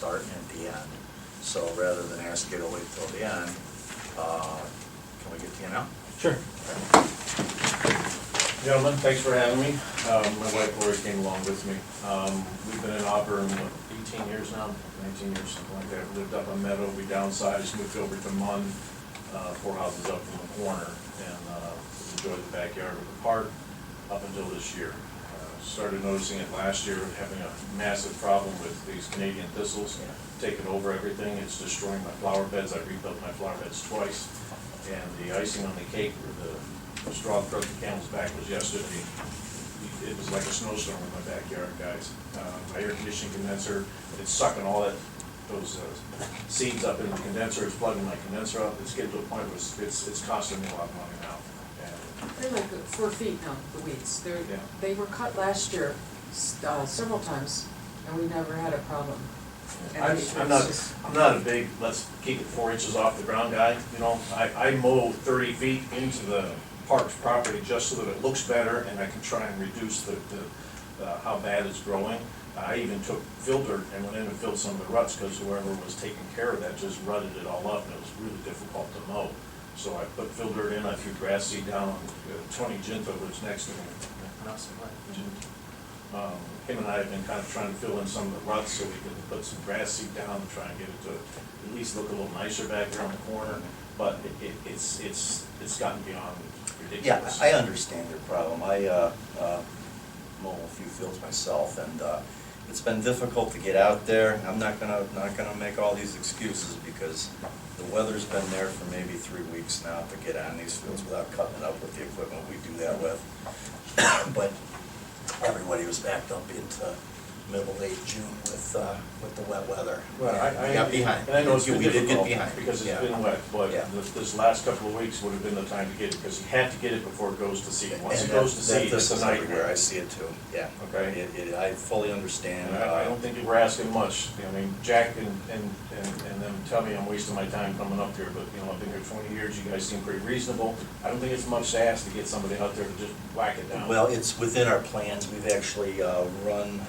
start and at the end. So rather than ask you to wait till the end, can we get to you now? Sure. Gentlemen, thanks for having me. My wife Lori came along with me. We've been in Auburn 18 years now, 19 years, something like that. We lived up on Meadow, we downsized, moved over to Munn, 4 houses up from the corner, and enjoyed the backyard of the park up until this year. Started noticing it last year, having a massive problem with these Canadian thistles, taking over everything. It's destroying my flower beds. I rebuilt my flower beds twice, and the icing on the cake, or the straw that broke the camel's back, was yesterday. It was like a snowstorm in my backyard, guys. My air conditioning condenser, it's sucking all those seeds up in the condenser. It's plugging my condenser up. It's getting to a point where it's costing me a lot of money now. They're like 4 feet now, the weeds. They were cut last year several times, and we never had a problem. I'm not a big, let's keep it 4 inches off the ground guy. You know, I mow 30 feet into the park's property just so that it looks better, and I can try and reduce how bad it's growing. I even took fill dirt and went in and filled some of the ruts, because whoever was taking care of that just rutted it all up, and it was really difficult to mow. So I put fill dirt in, I threw grass seed down on Tony Ginto, who's next to me. Him and I have been kind of trying to fill in some of the ruts so we can put some grass seed down and try and get it to at least look a little nicer back there on the corner. But it's gotten beyond ridiculous. Yeah, I understand your problem. I mow a few fields myself, and it's been difficult to get out there. I'm not gonna make all these excuses, because the weather's been there for maybe 3 weeks now to get on these fields without cutting it up with the equipment we do that with. But everybody was backed up into middle, late June with the wet weather. Well, we got behind. And I know it's been we did get difficult behind because it's yeah. been wet, but Yeah. this last couple of weeks would have been the time to get it, because you have to get it before it goes to seed. Once And it goes to seed, this it's a is nightmare. everywhere. I see it too. Yeah. Okay. I fully understand. And I don't think you were asking much. I mean, Jack and them tell me I'm wasting my time coming up here, but I've been here 20 years. You guys seem pretty reasonable. I don't think it's much to ask to get somebody out there to just whack it down. Well, it's within our plans. We've actually run.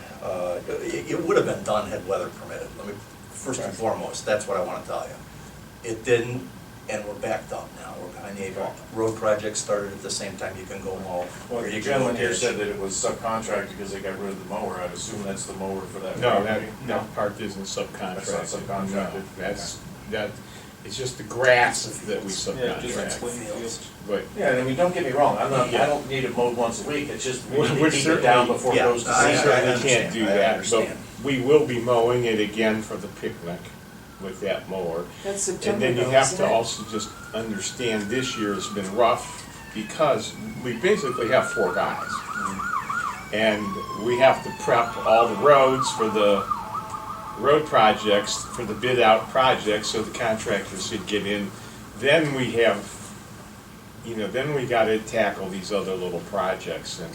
It would have been done had weather permitted. Let me first and foremost. That's what I want to tell you. It didn't, and we're backed up now. We're behind the 8 ball. Road projects started at the same time. You can go mow. Well, the gentleman here said that it was subcontracted because they got rid of the mower. I'd assume that's the mower for that No, property. that part isn't subcontracted. That's not subcontracted. No, it's just the grass that we Yeah, just subcontract. But Yeah, I mean, don't get me wrong. I don't need it mowed once a week. It's just we need to keep it down before it goes to I we seed. certainly can't do that, but understand. we will be mowing it again for the picnic with that mower. That's September, And then you though, have isn't to it? also just understand this year has been rough because we basically have 4 guys. And we have to prep all the roads for the road projects, for the bid out projects, so the contractors should get in. Then we have, then we gotta tackle these other little projects. And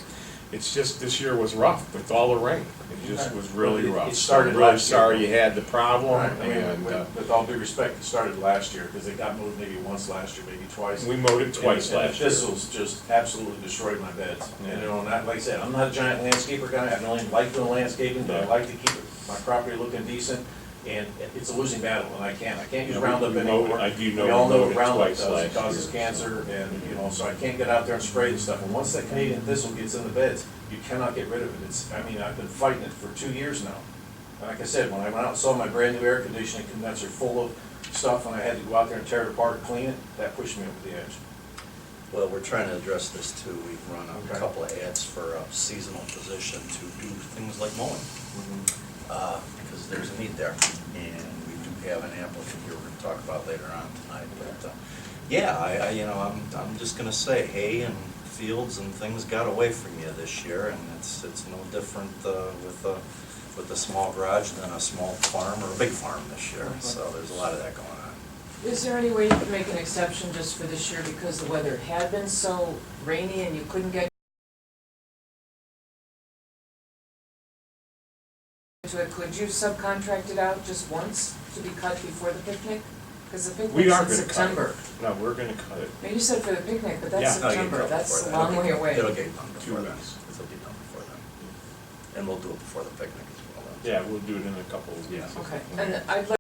it's just, this year was rough with all the rain. It just was really It rough. started So I'm really last year. sorry you had the problem. Right, I mean, And with all due respect, it started last year because it got moved maybe once last year, maybe twice. we mowed it twice And last year. the thistles just absolutely destroyed my beds. Yeah. And like I said, I'm not a giant landscaper guy. I don't even like doing landscaping, but I Yeah. like to keep my property looking decent. And it's a losing battle, and I can't use Yeah, Roundup we mowed it. anymore. I do know We all we know mowed what it Roundup twice does. It last causes year. cancer, and so I can't get out there and spray the stuff. And once that Canadian thistle gets in the beds, you cannot get rid of it. I've been fighting it for 2 years now. Like I said, when I went out and saw my brand new air conditioning condenser full of stuff, and I had to go out there and tear it apart and clean it, that pushed me over the edge. Well, we're trying to address this too. We've run a Okay. couple of ads for a seasonal position to do things like mowing, because there's a need there. And we do have an applicant here we're going to talk about later on tonight. But yeah, I'm just going to say, hay and fields and things got away from you this year, and it's no different with a small garage than a small farm or a big farm this year. So there's a lot of that going on. Is there any way you could make an exception just for this year because the weather had been so rainy and you couldn't get to it? Could you subcontract it out just once to be cut before the picnic? Because the We picnic's are in gonna cut September. it. No, we're gonna cut it. Now, you said for the picnic, but Yeah. that's No, you can September, cut that's before a that. long way away. It'll get done 2 before that. weeks. It'll be done before then. And we'll do it before the picnic as well. Yeah, we'll do it in a couple of weeks. Yeah. Okay, and I'd like